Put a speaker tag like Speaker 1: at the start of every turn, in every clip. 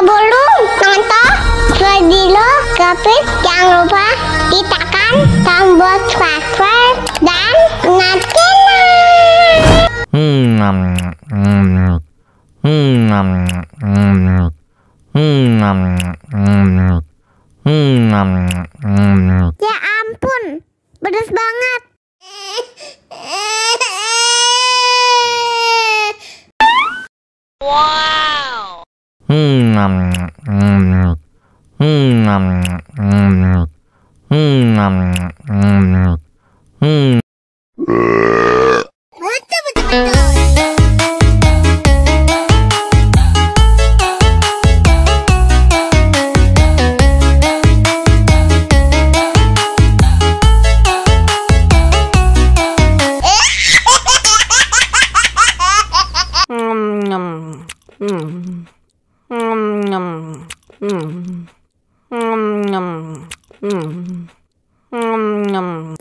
Speaker 1: Sebelum nonton video Kepit, jangan lupa tekan tombol subscribe dan nyalakan. Ya ampun, pedas banget.
Speaker 2: Wow.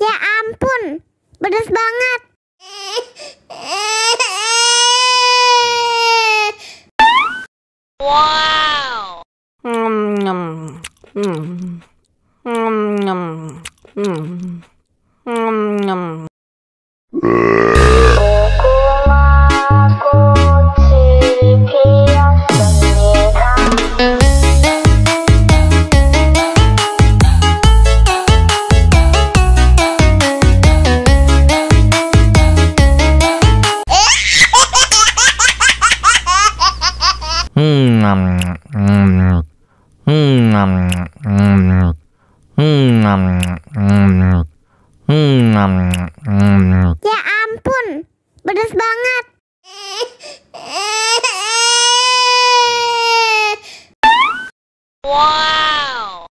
Speaker 1: Ya ampun, pedas banget.
Speaker 2: Wow.
Speaker 1: Ya ampun, pedas banget.
Speaker 2: Wow.